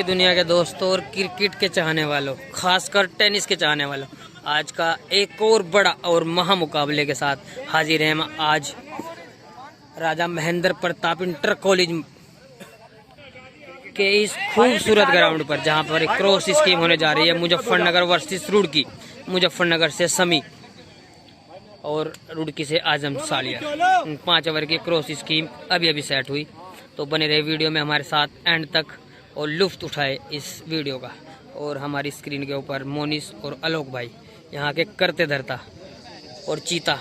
की दुनिया के दोस्तों और क्रिकेट के चाहने वालों, खासकर टेनिस के चाहने वालों, आज का एक और बड़ा और महामुकाबले के साथ हाजिर हैं हम आज राजा महेंद्र प्रताप इंटर कॉलेज के इस खूबसूरत ग्राउंड पर, जहां पर एक क्रॉस स्कीम होने जा रही है मुजफ्फरनगर वर्सेस रुड़की। मुजफ्फरनगर से समी और रुड़की से आजम सालिया। 5 ओवर की क्रॉस स्कीम अभी अभी सेट हुई, तो बने रहे वीडियो में हमारे साथ एंड तक और लुफ्त उठाए इस वीडियो का। और हमारी स्क्रीन के ऊपर मोनिस और आलोक भाई यहाँ के करते धरता और चीता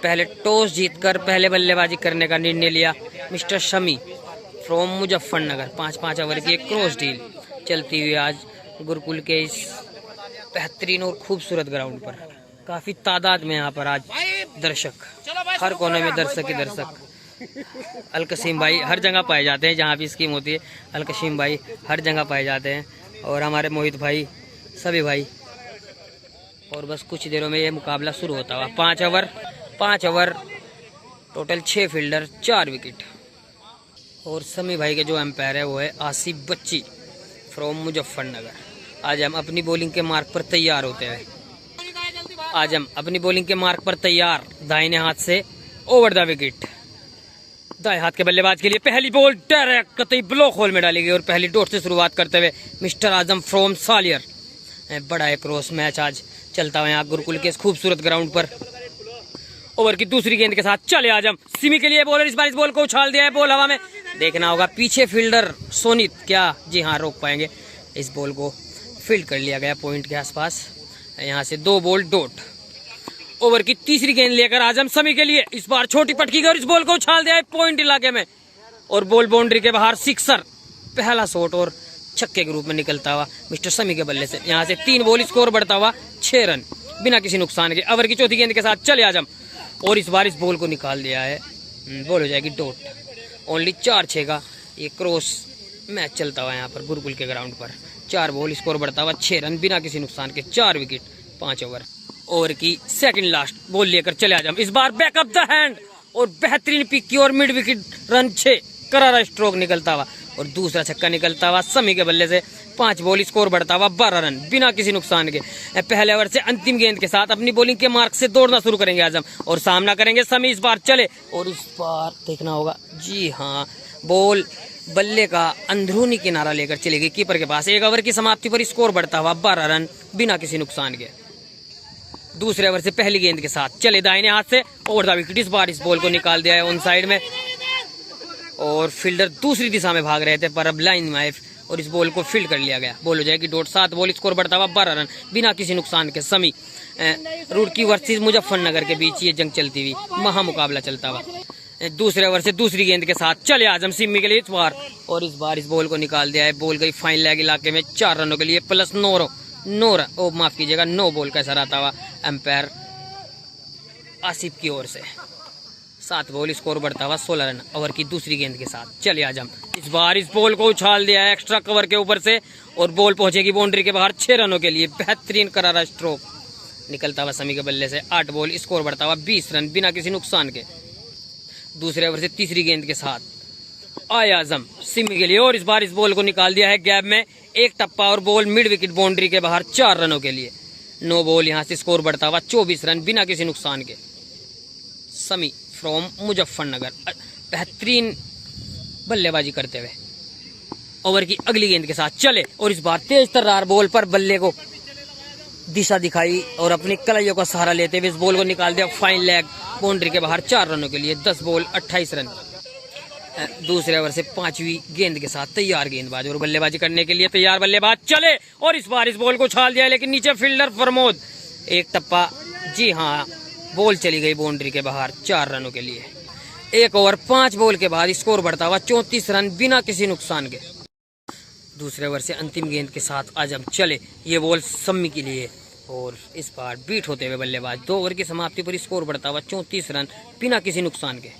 पहले टॉस जीतकर पहले बल्लेबाजी करने का निर्णय लिया। Mister Shami from Muzaffarnagar. 5 over की एक क्रॉस डील चलती हुई आज गुरुकुल के इस बेहतरीन और खूबसूरत ग्राउंड पर। काफ़ी तादाद में यहाँ पर आज दर्शक, हर कोने में दर्शक ही दर्शक। अलकसीम भाई हर जगह पाए जाते हैं, जहाँ भी स्कीम होती है अलकसीम भाई हर जगह पाए जाते हैं, और हमारे मोहित भाई, सभी भाई। और बस कुछ देरों में ये मुकाबला शुरू होता हुआ। 5 ओवर टोटल 6 फील्डर 4 विकेट। और समी भाई के जो एम्पायर है वो है आसिफ बच्ची फ्रॉम मुजफ्फरनगर। आज हम अपनी बॉलिंग के मार्क पर तैयार होते हैं। आज हम अपनी बॉलिंग के मार्क पर तैयार। दाहिने हाथ से ओवर द विकेट। दाएं हाथ के बल्लेबाज के लिए पहली बॉल डायरेक्ट कतई ब्लॉक होल में डाली गई, और पहली डॉट से शुरुआत करते हुए मिस्टर आजम फ्रॉम सालियर। बड़ा एक क्रॉस मैच आज चलता हुआ यहाँ गुरुकुल के इस खूबसूरत ग्राउंड पर। ओवर की दूसरी गेंद के साथ चले आजम सिमी के लिए बॉलर। इस बार इस बॉल को उछाल दिया है, बॉल हवा में। देखना होगा पीछे फील्डर सोनित क्या जी हाँ रोक पाएंगे। इस बॉल को फील्ड कर लिया गया पॉइंट के आसपास। यहाँ से 2 बॉल डॉट। ओवर की तीसरी गेंद लेकर आजम समी के लिए। इस बार छोटी पटकी कर इस बॉल को उछाल दिया है पॉइंट इलाके में, और बॉल बाउंड्री के बाहर सिक्सर। पहला शॉट और छक्के के रूप में निकलता हुआ मिस्टर समी के बल्ले से। यहाँ से 3 बॉल, स्कोर बढ़ता हुआ 6 रन बिना किसी नुकसान के। ओवर की चौथी गेंद के साथ चले आजम, और इस बार इस बॉल को निकाल दिया है, बॉल हो जाएगी डॉट। ओनली 4-6 का ये क्रॉस मैच चलता हुआ यहाँ पर गुरुकुल के ग्राउंड पर। 4 बॉल, स्कोर बढ़ता हुआ 6 रन बिना किसी नुकसान के, 4 विकेट 5 ओवर। ओवर की सेकंड लास्ट बॉल लेकर चले आजम। इस बार बैकअप द हैंड और बेहतरीन पिक की और मिड विकेट रन 6 करारा स्ट्रोक निकलता हुआ, और दूसरा छक्का निकलता हुआ समी के बल्ले से। 5 बॉल, स्कोर बढ़ता हुआ 12 रन बिना किसी नुकसान के। पहले ओवर से अंतिम गेंद के साथ अपनी बॉलिंग के मार्क से दौड़ना शुरू करेंगे आजम, और सामना करेंगे समी। इस बार चले, और इस बार देखना होगा जी हाँ बॉल बल्ले का अंदरूनी किनारा लेकर चली गई कीपर के पास। 1 ओवर की समाप्ति पर स्कोर बढ़ता हुआ 12 रन बिना किसी नुकसान के। दूसरे ओवर से पहली गेंद के साथ चले दाहिने हाथ से ओवर द विकेट। इस बार इस बॉल को निकाल दिया है ऑन साइड में, और फील्डर दूसरी दिशा में भाग रहे थे, पर अब लाइन में आए और इस बॉल को फील्ड कर लिया गया। बॉल हो जाएगी डॉट। 7 बॉल, स्कोर बढ़ता हुआ 12 रन बिना किसी नुकसान के। समी रुड़की वर्सेस मुजफ्फरनगर के बीच ये जंग चलती हुई, महामुकाबला चलता हुआ। दूसरे ओवर से दूसरी गेंद के साथ चले आजम सिमी के लिए इस बार, और इस बार इस बॉल को निकाल दिया है। बॉल गई फाइन लेग इलाके में 4 रनों के लिए प्लस 9 बॉल का असर आता हुआ एम्पायर आसिफ की ओर से। 7 बॉल, स्कोर बढ़ता हुआ 16 रन। ओवर की दूसरी गेंद के साथ चले आजम। इस बार इस बॉल को उछाल दिया है एक्स्ट्रा कवर के ऊपर से, और बॉल पहुंचेगी बाउंड्री के बाहर 6 रनों के लिए। बेहतरीन करारा स्ट्रोक निकलता हुआ समी के बल्ले से। 8 बॉल, स्कोर बढ़ता हुआ 20 रन बिना किसी नुकसान के। दूसरे ओवर से तीसरी गेंद के साथ आया आजम सिमी के लिए, और इस बार इस बॉल को निकाल दिया है गैप में। 1 टप्पा और बॉल मिड विकेट बाउंड्री के बाहर 4 रनों के लिए। 9 बॉल, यहाँ से स्कोर बढ़ता हुआ 24 रन बिना किसी नुकसान के। समी फ्रॉम मुजफ्फरनगर बेहतरीन बल्लेबाजी करते हुए ओवर की अगली गेंद के साथ चले, और इस बार तेज तर्रार बॉल पर बल्ले को दिशा दिखाई और अपनी कलाइयों का सहारा लेते हुए इस बॉल को निकाल दिया फाइन लेग बाउंड्री के बाहर 4 रनों के लिए। 10 बॉल 28 रन। दूसरे ओवर से 5वीं गेंद के साथ तैयार गेंदबाज, और बल्लेबाजी करने के लिए तैयार बल्लेबाज चले, और इस बार इस बॉल को उछाल दिया, लेकिन नीचे फील्डर प्रमोद। 1 टप्पा जी हाँ, बॉल चली गई बाउंड्री के बाहर 4 रनों के लिए। 1 ओवर 5 बॉल के बाद स्कोर बढ़ता हुआ 34 रन बिना किसी नुकसान के। दूसरे ओवर से अंतिम गेंद के साथ आजम चले, ये बॉल सम्मी के लिए, और इस बार बीट होते हुए बल्लेबाज। 2 ओवर की समाप्ति पर स्कोर बढ़ता हुआ 34 रन बिना किसी नुकसान के।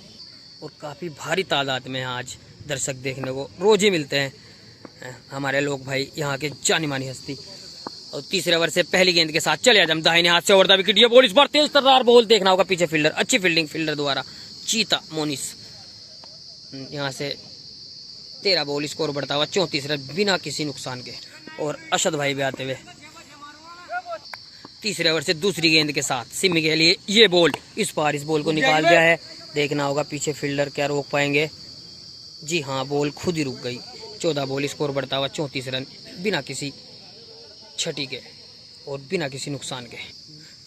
और काफ़ी भारी तादाद में आज दर्शक देखने को रोज ही मिलते हैं। हमारे लोग भाई यहाँ के जानी मानी हस्ती। और तीसरे ओवर से पहली गेंद के साथ चले आजम दाहिने हाथ से ओवर द विकेट। ये बॉल इस बार तेज तर्रार बॉल, देखना होगा पीछे फील्डर, अच्छी फील्डिंग फील्डर द्वारा। चीता मोनिस यहाँ से 13 बॉल, स्कोर बढ़ता हुआ 34 रन बिना किसी नुकसान के। और अशद भाई भी आते हुए तीसरे ओवर से दूसरी गेंद के साथ सिमी के लिए ये बॉल, इस बार इस बॉल को निकाल दिया है। देखना होगा पीछे फील्डर क्या रोक पाएंगे। जी हाँ, बॉल खुद ही रुक गई। 14 बॉल, स्कोर बढ़ता हुआ 34 रन बिना किसी छठी के और बिना किसी नुकसान के।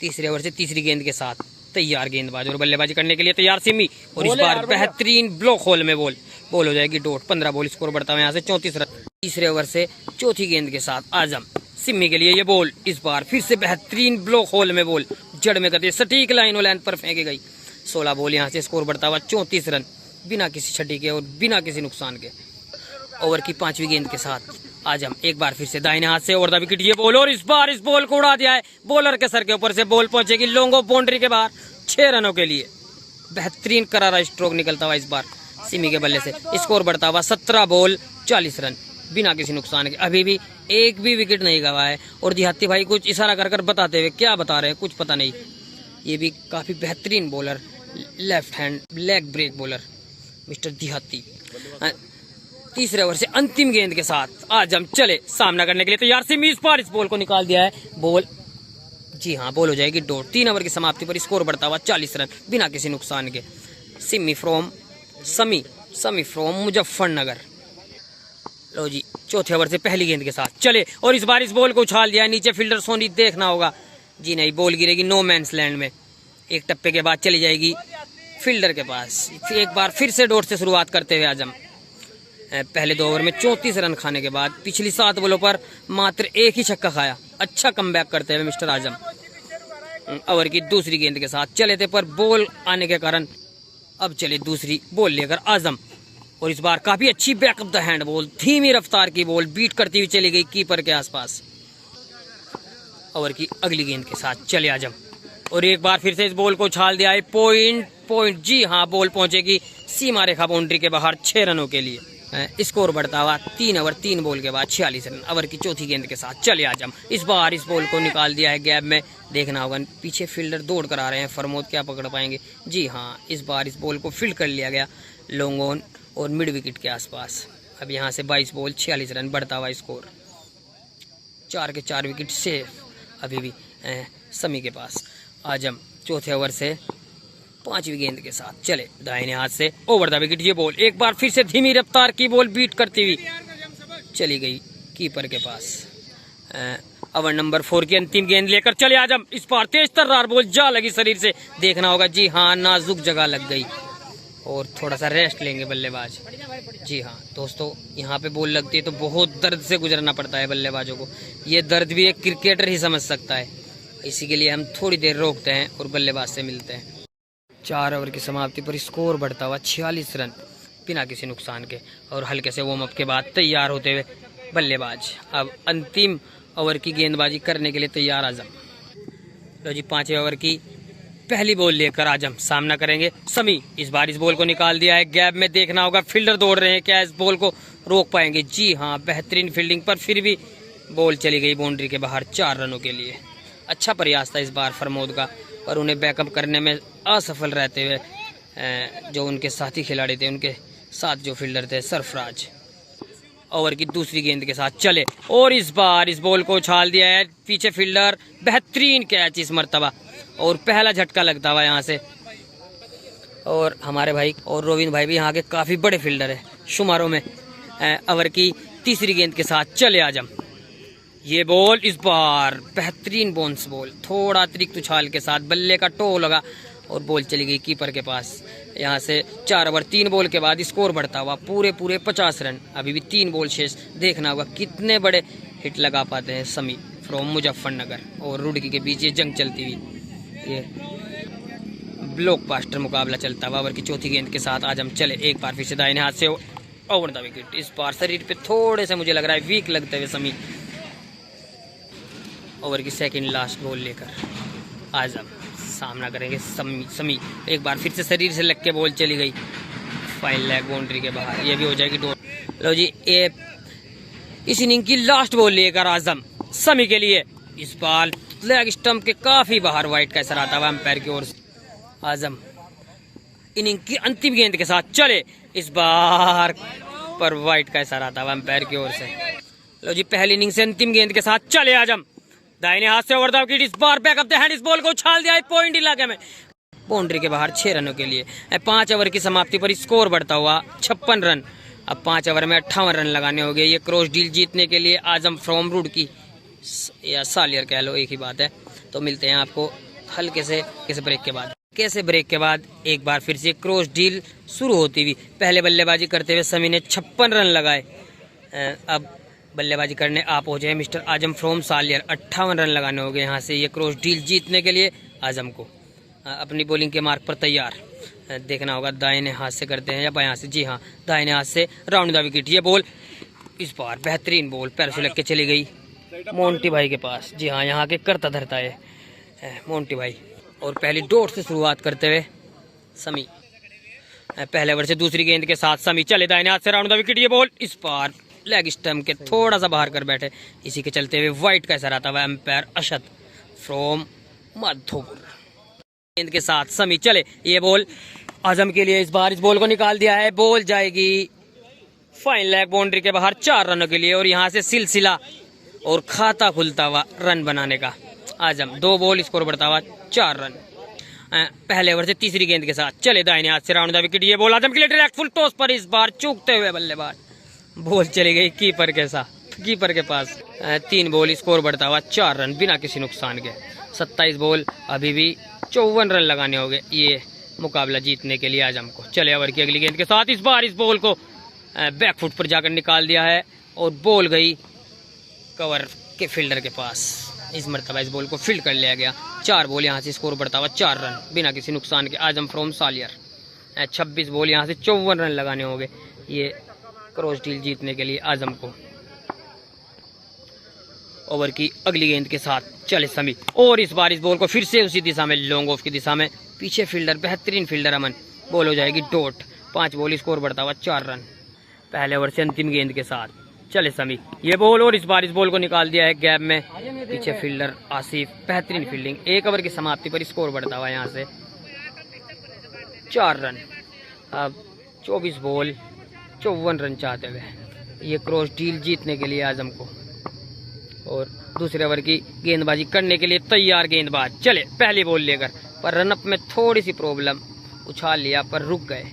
तीसरे ओवर से तीसरी गेंद के साथ तैयार गेंदबाज और बल्लेबाजी करने के लिए तैयार सिमी। और इस बार बेहतरीन ब्लॉक होल में बॉल हो जाएगी डॉट। 15 बॉल, स्कोर बढ़ता हुआ यहाँ से 34 रन। तीसरे ओवर से चौथी गेंद के साथ आजम, सिमी के लिए ये बॉल, इस बार फिर से बेहतरीन ब्लॉक होल में बॉल जड़ में करते सटीक लाइन और लेंथ पर फेंकी गई। 16 बॉल, यहाँ से स्कोर बढ़ता हुआ 34 रन बिना किसी छठी के और बिना किसी नुकसान के। ओवर की 5वीं गेंद के साथ आजम एक बार फिर से दाहिने हाथ से ओवर द विकेट ये बॉल, और इस बार इस बॉल को उड़ा दिया है। बॉलर के सर के ऊपर से बॉल पहुंचेगी लॉन्ग ऑफ बाउंड्री के बाहर 6 रनों के लिए। बेहतरीन करारा स्ट्रोक निकलता हुआ इस बार सिमी के बल्ले से। स्कोर बढ़ता हुआ 17 बॉल 40 रन बिना किसी नुकसान के। अभी भी एक भी विकेट नहीं गवा है। और दिहाती भाई कुछ इशारा कर बताते हुए क्या बता रहे हैं कुछ पता नहीं। ये भी काफी बेहतरीन bowler, left hand leg break bowler mister दिहाती। तीसरे ओवर से अंतिम गेंद के साथ आजम चले सामना करने के लिए तैयार। सिमी इस बार इस बॉल को निकाल दिया है। बॉल, जी हाँ, बॉल हो जाएगी डॉट। 3 ओवर की समाप्ति पर स्कोर बढ़ता हुआ 40 रन बिना किसी नुकसान के। सिमी फ्रॉम समी फ्रॉम मुजफ्फरनगर। लो जी, चौथे ओवर से पहली गेंद के साथ चले और इस बार इस बॉल को उछाल दिया है। नीचे फील्डर सोनी देखना होगा। जी नहीं, बॉल गिरेगी नो मैंस लैंड में। एक टप्पे के बाद चली जाएगी फील्डर के पास। एक बार फिर से डॉट से शुरुआत करते हुए आजम पहले 2 ओवर में 34 रन खाने के बाद पिछली 7 बॉलों पर मात्र एक ही छक्का खाया। अच्छा कमबैक करते हुए मिस्टर आजम। ओवर की दूसरी गेंद के साथ चले थे पर बॉल आने के कारण अब चले दूसरी बॉल लेकर आजम। और इस बार काफी अच्छी बैकअप द हैंड बॉल, धीमी रफ्तार की बॉल बीट करती हुई चली गई कीपर के आसपास। ओवर की अगली गेंद के साथ चले आजम और एक बार फिर से इस बॉल को उछाल दिया है। पॉइंट, जी हाँ, बॉल पहुंचेगी सीमा रेखा बाउंड्री के बाहर 6 रनों के लिए। स्कोर बढ़ता हुआ 3 ओवर 3 बॉल के बाद 46 रन। ओवर की चौथी गेंद के साथ चले आजम। इस बार इस बॉल को निकाल दिया है गैप में। देखना होगा पीछे फील्डर दौड़ कर आ रहे हैं, फरमोद क्या पकड़ पाएंगे। जी हाँ, इस बार इस बॉल को फील्ड कर लिया गया लॉन्ग ऑन और मिड विकेट के आसपास। अब यहाँ से 22 बॉल 46 रन बढ़ता हुआ स्कोर। 4 के 4 विकेट सेफ अभी भी समी के पास। आजम चौथे ओवर से 5वीं गेंद के साथ चले दाहिने हाथ से ओवर द विकेट ये बॉल, एक बार फिर से धीमी रफ्तार की बॉल बीट करती हुई चली गई कीपर के पास। ओवर नंबर 4 की अंतिम गेंद लेकर चले आजम। इस बार तेज तर्रार बॉल जा लगी शरीर से। देखना होगा, जी हाँ, नाजुक जगह लग गई और थोड़ा सा रेस्ट लेंगे बल्लेबाज। जी हाँ दोस्तों, यहाँ पे बॉल लगती है तो बहुत दर्द से गुजरना पड़ता है बल्लेबाजों को। ये दर्द भी एक क्रिकेटर ही समझ सकता है। इसी के लिए हम थोड़ी देर रोकते हैं और बल्लेबाज से मिलते हैं। 4 ओवर की समाप्ति पर स्कोर बढ़ता हुआ 46 रन बिना किसी नुकसान के। और हल्के से वार्म अप के बाद तैयार होते हुए बल्लेबाज अब अंतिम ओवर की गेंदबाजी करने के लिए तैयार आजम। लो जी, 5वें ओवर की पहली बॉल लेकर आजम सामना करेंगे समी। इस बार इस बॉल को निकाल दिया है गैप में। देखना होगा फील्डर दौड़ रहे हैं, क्या इस बॉल को रोक पाएंगे। जी हाँ, बेहतरीन फील्डिंग पर फिर भी बॉल चली गई बाउंड्री के बाहर 4 रनों के लिए। अच्छा प्रयास था इस बार फरमोद का, पर उन्हें बैकअप करने में असफल रहते हुए जो उनके साथी खिलाड़ी थे, उनके साथ जो फील्डर थे सरफराज। ओवर की दूसरी गेंद के साथ चले और इस बार इस बॉल को उछाल दिया है पीछे फील्डर। बेहतरीन कैच इस मर्तबा और पहला झटका लगता हुआ यहाँ से। और हमारे भाई और रोविन भाई भी यहाँ के काफ़ी बड़े फील्डर है शुमारों में। ओवर की तीसरी गेंद के साथ चले आजम। ये बॉल इस बार बेहतरीन बाउंस बॉल, थोड़ा अतिरिक्त उछाल के साथ बल्ले का टो लगा और बॉल चली गई कीपर के पास। यहाँ से 4 ओवर 3 बॉल के बाद स्कोर बढ़ता हुआ पूरे 50 रन। अभी भी 3 बॉल शेष। देखना होगा कितने बड़े हिट लगा पाते हैं समी फ्रॉम मुजफ्फरनगर और रुड़की के बीच ये जंग चलती हुई। ये ब्लॉकबस्टर मुकाबला चलता हुआ। ओवर की चौथी गेंद के साथ आजम चले एक बार फिर से दाहिने हाथ से ओवर द विकेट। इस बार शरीर पे थोड़े से मुझे लग रहा है वीक लगते हुए समी। ओवर की सेकंड लास्ट बॉल लेकर आजम सामना करेंगे समी। एक बार फिर से शरीर से लग के बॉल चली गई फाइन लेग बाउंड्री के बाहर। ये भी हो जाएगी डॉट। लो जी, इस इनिंग की लास्ट बॉल लेकर आजम समी के लिए। इस बार लेग स्टंप के काफी बाहर वाइड का असर आता हुआ अंपायर की ओर से। आजम इनिंग की अंतिम गेंद के साथ चले। इस बार पर वाइट का इशारा था अंपायर की ओर से। लो जी, पहली इनिंग से अंतिम गेंद के साथ चले आजम, दाहिने हाथ से ओवरदाव की, इस बार बैकअप द हैंड, इस बॉल को उछाल दिया पॉइंट इलाके में, बाउंड्री के बाहर 6 रनों के लिए। 5 ओवर की समाप्ति पर स्कोर बढ़ता हुआ 56 रन। अब 5 ओवर में 58 रन लगाने होंगे ये क्रॉस डील जीतने के लिए आजम फ्रॉम रुड़की या सालियर कह लो, एक ही बात है। तो मिलते हैं आपको हल्के से ब्रेक के बाद। कैसे ब्रेक के बाद एक बार फिर से क्रॉस डील शुरू होती हुई, पहले बल्लेबाजी करते हुए समी ने 56 रन लगाए। अब बल्लेबाजी करने आप पहुंचे हैं mister Azam from Saliyar, 58 run लगाने होंगे यहाँ से ये क्रॉस डील जीतने के लिए आजम को। अपनी बॉलिंग के मार्क पर तैयार, देखना होगा दाहिने हाथ से करते हैं या बाएं हाथ से। जी हाँ, दाहिने हाथ से राउंड द विकेट। ये बॉल इस बार बेहतरीन बॉल पैर से लग के चली गई मोंटी भाई के पास। जी हाँ, यहाँ के करता धरता है मोंटी भाई। और पहली डॉट से शुरुआत करते हुए समी, पहले ओवर से दूसरी गेंद के साथ समी चले दाहिने हाथ से राउंड द विकेट। ये बॉल इस बार लेग स्टंप के थोड़ा सा बाहर कर बैठे, इसी के चलते हुए वाइट का इशारा था अंपायर अशद फ्रॉम माधोपुर। गेंद के साथ समी चले, ये बॉल आजम के लिए, इस बार इस बॉल को निकाल दिया है, बॉल जाएगी फाइन लेग बाउंड्री के बाहर 4 रनों के लिए। और यहाँ से सिलसिला और खाता खुलता हुआ रन बनाने का आजम, 2 बॉल स्कोर बढ़ता हुआ 4 रन। पहले ओवर से तीसरी गेंद के साथ चले दाहिने हाथ से राउंड द विकेट। ये बॉल आजम के लिए डायरेक्ट फुल टॉस पर, इस बार चूकते हुए बल्लेबाज, बॉल चली गई कीपर के साथ, कीपर के पास। 3 बॉल स्कोर बढ़ता हुआ 4 रन बिना किसी नुकसान के। 27 बॉल, अभी भी 54 रन लगाने होंगे ये मुकाबला जीतने के लिए आजम को। चले ओवर की अगली गेंद के साथ, इस बार इस बॉल को बैकफुट पर जाकर निकाल दिया है और बॉल गई कवर के फील्डर के पास। इस मरतबा इस बॉल को फील्ड कर लिया गया। 4 बॉल यहाँ से स्कोर बढ़ता हुआ 4 रन बिना किसी नुकसान के आजम फ्रॉम सालियर। 26 बॉल, यहाँ से 54 रन लगाने होंगे ये क्रॉस डील जीतने के लिए आजम को। ओवर की अगली गेंद के साथ चले समी, और इस बार इस बॉल को फिर से उसी दिशा में, लॉन्ग ऑफ की दिशा में, पीछे फील्डर बेहतरीन फील्डर अमन, बॉल हो जाएगी डॉट। 5 बॉल स्कोर बढ़ता हुआ 4 रन। पहले ओवर से अंतिम गेंद के साथ चले समी, ये बॉल, और इस बार इस बॉल को निकाल दिया है गैप में, पीछे फील्डर आसिफ, बेहतरीन फील्डिंग। 1 ओवर की समाप्ति पर स्कोर बढ़ता हुआ यहाँ से 4 रन। अब 24 बॉल 54 रन चाहते हुए ये क्रॉस डील जीतने के लिए आजम को। और दूसरे ओवर की गेंदबाजी करने के लिए तैयार गेंदबाज चले, पहली बॉल लेकर, पर रनअप में थोड़ी सी प्रॉब्लम, उछाल लिया पर रुक गए।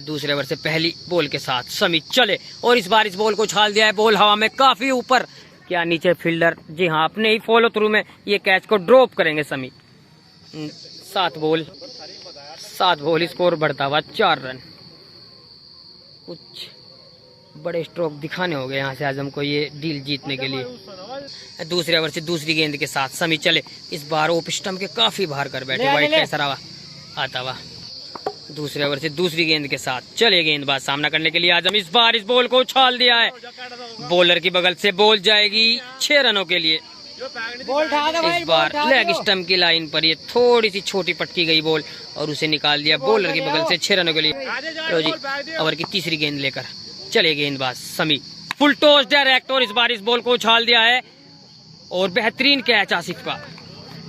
दूसरे ओवर से पहली बॉल के साथ समी चले, और इस बार इस बॉल को उछाल दिया है, बॉल हवा में काफी ऊपर, क्या नीचे फील्डर, जी हाँ, अपने ही फॉलो थ्रू में ये कैच को ड्रॉप करेंगे समी। 7 बॉल स्कोर बढ़ता हुआ 4 रन। कुछ बड़े स्ट्रोक दिखाने हो गए यहाँ से आजम को ये डील जीतने के लिए। दूसरे ओवर से दूसरी गेंद के साथ समी चले, इस बार ओप स्टंप के काफी बाहर कर बैठे, वाइट का इशारा आता हुआ। दूसरे ओवर से दूसरी गेंद के साथ चले गेंदबाज सामना करने के लिए आजम, इस बार इस बॉल को उछाल दिया है, बॉलर की बगल से बॉल जाएगी 6 रनों के लिए। इस बार लेग स्टंप की लाइन पर ये थोड़ी सी छोटी पटकी गई बॉल और उसे निकाल दिया बॉलर की बगल से 6 रनों के लिए। लो जी, ओवर की तीसरी गेंद लेकर चले गेंदबाज समी, फुल टॉस डायरेक्ट, और इस बार इस बॉल को उछाल दिया है और बेहतरीन कैच आसिफ का,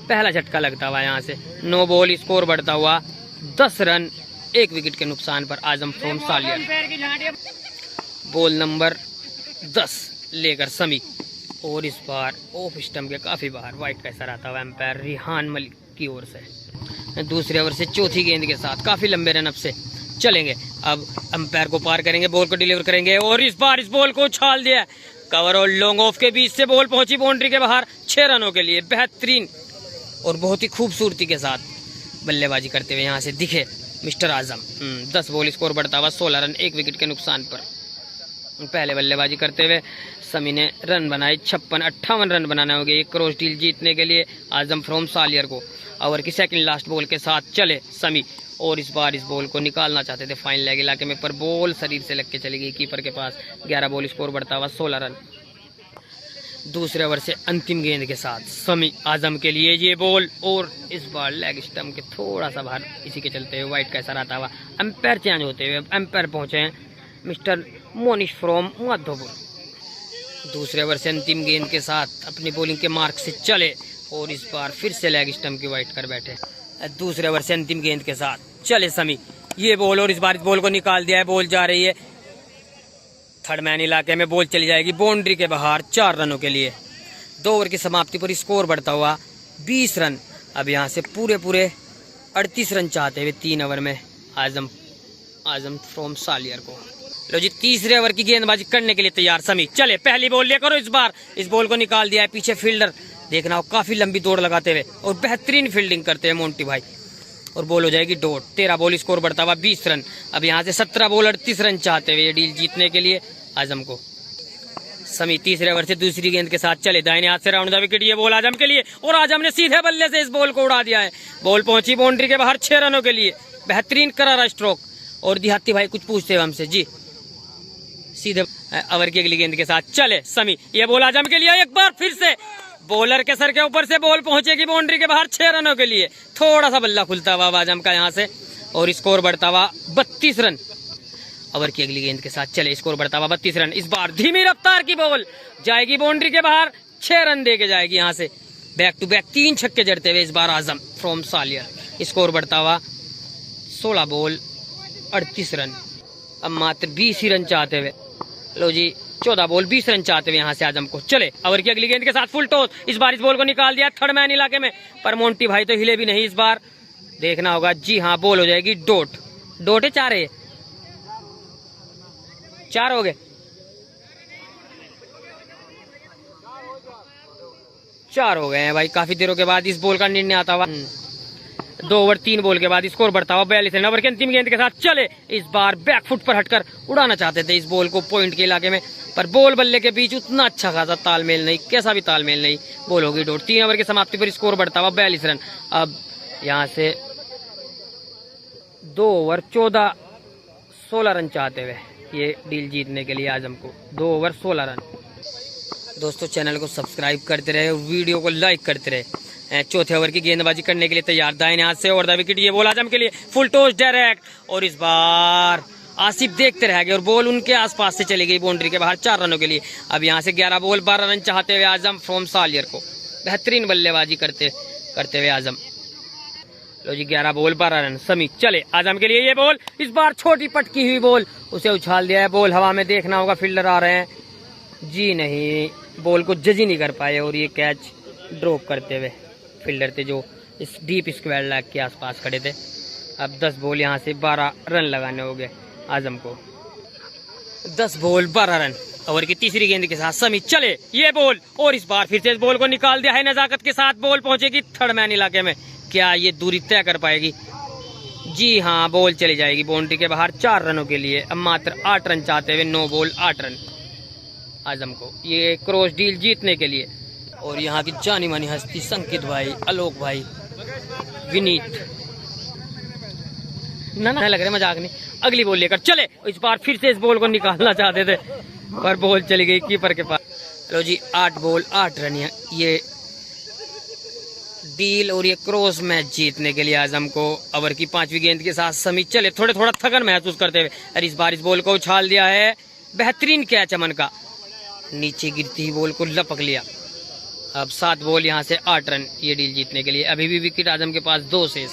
पहला झटका लगता हुआ यहाँ से। 9 बॉल स्कोर बढ़ता हुआ 10 रन, 1 विकेट के नुकसान पर आजम फ्रॉम सालियर। बॉल नंबर 10 लेकर समी, और इस बार ऑफ स्टंप के काफी बाहर, वाइट का इशारा आता हुआ एम्पायर रिहान मलिक की ओर से। दूसरे ओवर से चौथी गेंद के साथ काफी लंबे रन अप से चलेंगे, अब अंपायर को पार करेंगे, बॉल को डिलीवर करेंगे, और इस बार इस बॉल को उछाल दिया, कवर और लॉन्ग ऑफ के बीच से बॉल पहुंची बाउंड्री के बाहर 6 रनों के लिए। बेहतरीन और बहुत ही खूबसूरती के साथ बल्लेबाजी करते हुए यहाँ से दिखे मिस्टर आजम। 10 बॉल स्कोर बढ़ता हुआ 16 रन, 1 विकेट के नुकसान पर। पहले बल्लेबाजी करते हुए समी ने रन बनाए 56-58 रन बनाने होंगे एक क्रॉस डील जीतने के लिए आजम फ्रॉम सालियर को। ओवर की सेकंड लास्ट बॉल के साथ चले समी, और इस बार इस बॉल को निकालना चाहते थे फाइन लेग इलाके में, पर बॉल शरीर से लग के चली गई कीपर के पास। 11 बॉल स्कोर बढ़ता हुआ 16 रन। दूसरे ओवर से अंतिम गेंद के साथ समी आजम के लिए ये बॉल, और इस बार लेग स्टंप के थोड़ा सा बाहर, इसी के चलते हुए वाइट का इशारा आता हुआ एम्पायर चेंज होते हुए एम्पायर पहुंचे हैं मिस्टर मोनिश फ्रॉम माधोपुर। दूसरे ओवर से अंतिम गेंद के साथ अपनी बॉलिंग के मार्क से चले, और इस बार फिर से लेग स्टंप की वाइट कर बैठे। दूसरे ओवर से अंतिम गेंद के साथ चले समी, ये बॉल, और इस बार इस बॉल को निकाल दिया है, बॉल जा रही है थर्ड मैन इलाके में बॉल चली जाएगी बाउंड्री के बाहर 4 रनों के लिए। 2 ओवर की समाप्ति पर स्कोर बढ़ता हुआ 20 रन। अब यहाँ से पूरे 38 रन चाहते हुए 3 ओवर में आजम फ्रॉम सालियर को। लो जी, तीसरे ओवर की गेंदबाजी करने के लिए तैयार समी। चले, पहली बॉल ले करो। इस बार इस बॉल को निकाल दिया है पीछे फील्डर, देखना हो काफी लंबी दौड़ लगाते हुए और बेहतरीन फील्डिंग करते हैं मोंटी भाई, और बॉल हो जाएगी डॉट। 13 बॉल, स्कोर बढ़ता हुआ 20 रन। अब यहाँ से 17 बॉल 38 रन चाहते हुए ये डील जीतने के लिए आजम को। समी तीसरे ओवर से दूसरी गेंद के साथ चले, दाहिने हाथ से राउंड द विकेट, ये बॉल आजम के लिए और आजम ने सीधे बल्ले से इस बॉल को उड़ा दिया है। बॉल पहुंची बाउंड्री के बाहर 6 रनों के लिए। बेहतरीन करारा स्ट्रोक। और देहाती भाई कुछ पूछते हैं हमसे जी। सीधे ओवर की अगली गेंद के साथ चले समी, ये बॉल आजम के लिए। एक बार फिर से बॉलर के सर के ऊपर से बॉल पहुंचेगी बाउंड्री के बाहर 6 रनों के लिए। थोड़ा सा बल्ला खुलता हुआ आजम का यहाँ से और स्कोर बढ़ता हुआ 32 रन। ओवर की अगली गेंद के साथ चले, स्कोर बढ़ता हुआ 32 रन। इस बार धीमी रफ्तार की बॉल जाएगी बाउंड्री के बाहर, 6 रन दे के जाएगी। यहाँ से बैक टू बैक 3 छक्के जड़ते हुए इस बार आजम फ्रॉम सालियर। स्कोर बढ़ता हुआ 16 बॉल 38 रन। अब मात्र 20 ही रन चाहते हुए, लो जी 14 बॉल 20 रन चाहते हुए यहाँ से आजम को। चले, ओवर की अगली गेंद के साथ फुल टॉस। इस बार इस बॉल को निकाल दिया थर्ड मैन इलाके में, पर मोंटी भाई तो हिले भी नहीं। इस बार देखना होगा, जी हाँ, बॉल हो जाएगी डॉट। डॉट है 4 है, 4 हो गए, 4 हो गए हैं भाई। काफी देरों के बाद इस बॉल का निर्णय आता हुआ। 2 ओवर 3 बॉल के बाद स्कोर बढ़ता हुआ 42 रन। ओवर की अंतिम गेंद के साथ चले, इस बार बैकफुट पर हटकर उड़ाना चाहते थे इस बॉल को पॉइंट के इलाके में, पर बॉल बल्ले के बीच उतना अच्छा खासा तालमेल नहीं, कैसा भी तालमेल नहीं, बॉल होगी डॉट। 3 ओवर की समाप्ति पर स्कोर बढ़ता हुआ 42 रन। अब यहाँ से 2 ओवर 16 रन चाहते हुए ये डील जीतने के लिए आजम को। 2 ओवर 16 रन। दोस्तों, चैनल को सब्सक्राइब करते रहे, वीडियो को लाइक करते रहे। चौथे ओवर की गेंदबाजी करने के लिए तैयार, दाहिने हाथ से और द विकेट, ये बॉल आजम के लिए। फुल टॉस डायरेक्ट, और इस बार आसिफ देखते रह गए और बॉल उनके आसपास से चली गई बाउंड्री के बाहर 4 रनों के लिए। अब यहाँ से 11 बॉल 12 रन चाहते हुए आजम फ्रॉम सालियर को। बेहतरीन बल्लेबाजी करते हुए आजम। लो जी, 11 बॉल 12 रन। समी चले, आजम के लिए ये बॉल। इस बार छोटी पटकी हुई बॉल, उसे उछाल दिया है। बॉल हवा में, देखना होगा फील्डर आ रहे हैं, जी नहीं, बॉल को जज ही नहीं कर पाए और ये कैच ड्रॉप करते हुए फील्डर थे जो इस डीप स्क्वायर लैग के आसपास खड़े थे। अब 10 बॉल यहाँ से 12 रन लगाने हो गए आजम को। 10 बॉल 12 रन। ओवर की तीसरी गेंद के साथ समी चले, ये बॉल, और इस बार फिर से इस बॉल को निकाल दिया है नजाकत के साथ। बॉल पहुंचेगी थर्ड मैन इलाके में, क्या ये दूरी तय कर पाएगी? जी हाँ, बॉल चली जाएगी बाउंड्री के बाहर 4 रनों के लिए। अब मात्र 8 रन चाहते हुए 9 बॉल 8 रन आजम को, ये क्रॉस डील जीतने के लिए। और यहाँ की जानी मानी हस्ती संकित भाई, आलोक भाई, विनीत, ना लग रहा मजाक नहीं। अगली बॉल लेकर चले, इस बार फिर से इस बॉल को निकालना चाहते थे पर बॉल चली गई कीपर के पास। लो जी, 8 बॉल 8 रन ये डील और ये क्रॉस मैच जीतने के लिए आजम को। ओवर की 5वीं गेंद के साथ समी चले, थोड़ा थकन महसूस करते हुए, और इस बार इस बॉल को उछाल दिया है। बेहतरीन कैच अमन का, नीचे गिरती ही बॉल को लपक लिया। अब 7 बॉल यहाँ से 8 रन ये डील जीतने के लिए। अभी भी विकेट आजम के पास 2 शेष।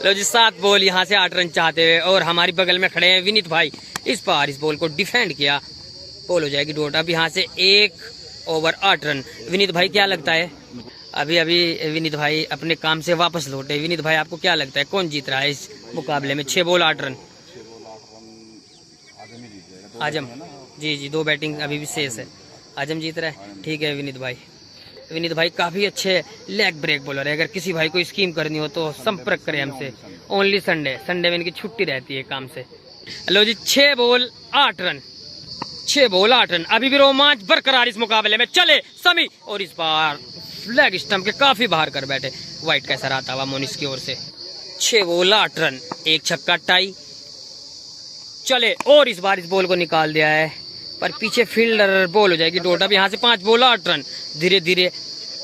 लो जी, 7 बॉल यहाँ से 8 रन चाहते हुए, और हमारी बगल में खड़े हैं विनीत भाई। इस बार इस बॉल को डिफेंड किया, बॉल हो जाएगी डॉट। अब यहाँ से 1 ओवर 8 रन। विनीत भाई, क्या लगता है? अभी विनीत भाई अपने काम से वापस लौटे। विनीत भाई, आपको क्या लगता है कौन जीत रहा है इस मुकाबले में? 6 बॉल 8 रन आजम। जी, 2 बैटिंग अभी भी शेष है, आजम जीत रहा है। ठीक है विनीत भाई काफी अच्छे लेग ब्रेक बॉलर है। अगर किसी भाई को स्कीम करनी हो तो संपर्क करें हमसे। ओनली संडे में इनकी छुट्टी रहती है काम से। लो जी, 6 बॉल 8 रन, 6 बॉल 8 रन। अभी भी रोमांच बरकरार इस मुकाबले में। चले समी, और इस बार फ्लैग स्टंप के काफी बाहर कर बैठे, व्हाइट का सर आता हुआ मोनिस की ओर से। 6 बॉल 8 रन, 1 छक्का टाई। चले, और इस बार इस बॉल को निकाल दिया है, पर पीछे फील्डर, बॉल हो जाएगी डॉट। अब यहाँ से 5 बॉल 8 रन। धीरे धीरे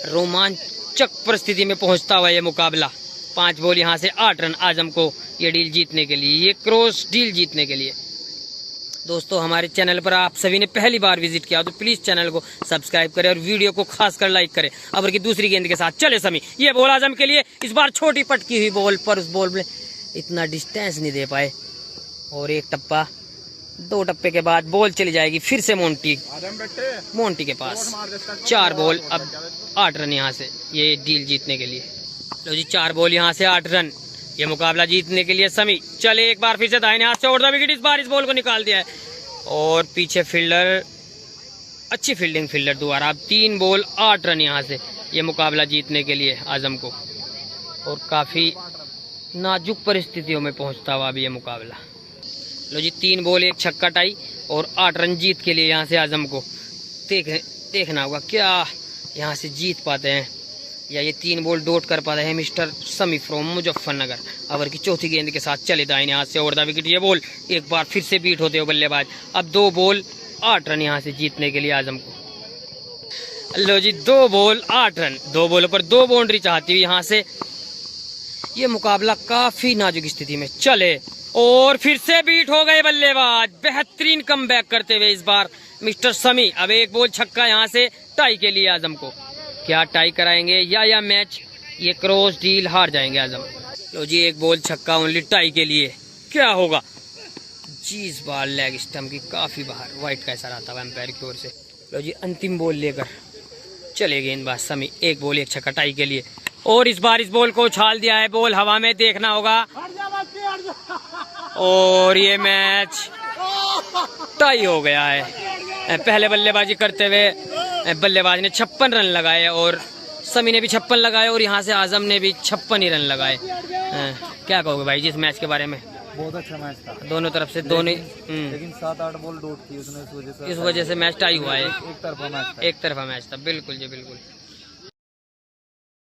रोमांचक परिस्थिति में पहुंचता हुआ ये मुकाबला। 5 बॉल यहाँ से 8 रन आजम को ये डील जीतने के लिए, ये क्रॉस डील जीतने के लिए। दोस्तों, हमारे चैनल पर आप सभी ने पहली बार विजिट किया तो प्लीज चैनल को सब्सक्राइब करें और वीडियो को खासकर लाइक करें। ओवर की दूसरी गेंद के साथ चले समी, ये बॉल आजम के लिए। इस बार छोटी पटकी हुई बॉल पर उस बॉल में इतना डिस्टेंस नहीं दे पाए, और एक टप्पा 2 टप्पे के बाद बॉल चली जाएगी फिर से मोंटी के पास। 4 बॉल, अब 8 रन यहाँ से ये डील जीतने के लिए। लो जी 4 बॉल यहाँ से 8 रन, ये मुकाबला जीतने के लिए समी। चले एक बार फिर से दाहिने हाथ से ओवर द विकेट, इस बार इस बॉल को निकाल दिया है और पीछे फील्डर, अच्छी फील्डिंग फील्डर द्वारा। अब 3 बॉल 8 रन यहाँ से ये मुकाबला जीतने के लिए आजम को, और काफ़ी नाजुक परिस्थितियों में पहुंचता हुआ अभी ये मुकाबला। लो जी 3 बॉल 1 छक्का टाई और 8 रन जीत के लिए यहाँ से आजम को देखना होगा क्या यहाँ से जीत पाते हैं या ये 3 बॉल डॉट कर पाते हैं मिस्टर समी फ्रॉम मुजफ्फरनगर। ओवर की चौथी गेंद के साथ चले दाहिने हाथ से ओवर द विकेट, ये बॉल एक बार फिर से बीट होते हो बल्लेबाज। अब 2 बॉल 8 रन यहाँ से जीतने के लिए आजम को। लो जी 2 बॉल 8 रन, 2 बॉलों पर 2 बाउंड्री चाहती हुई यहाँ से ये मुकाबला काफी नाजुक स्थिति में। चले और फिर से बीट हो गए बल्लेबाज, बेहतरीन कमबैक करते हुए इस बार मिस्टर समी। अब 1 बॉल छक्का यहाँ से टाई के लिए आजम को। क्या टाई कराएंगे या मैच ये क्रॉस डील हार जाएंगे आजम। लो जी 1 बॉल छक्का ओनली टाई के लिए, क्या होगा जी। इस बार लेग स्टंप की काफी बाहर, वाइट का इशारा आता है एम्पायर की ओर से। लो जी अंतिम बॉल लेकर चले गेंदबाज समी, 1 बॉल 1 छक्का टाई के लिए, और इस बार इस बॉल को उछाल दिया है, बॉल हवा में, देखना होगा। और ये मैच टाई हो गया है। पहले बल्लेबाजी करते हुए बल्लेबाज ने 56 रन लगाए और समी ने भी 56 लगाए और यहाँ से आजम ने भी 56 ही रन लगाए। क्या कहोगे भाई जी इस मैच के बारे में? बहुत अच्छा मैच था दोनों तरफ से, दोनों लेकिन 7-8 बॉल डॉट की उसने, इस वजह से मैच टाई हुआ है। एक तरफा मैच था, एक तरफा मैच था, बिल्कुल जी बिल्कुल।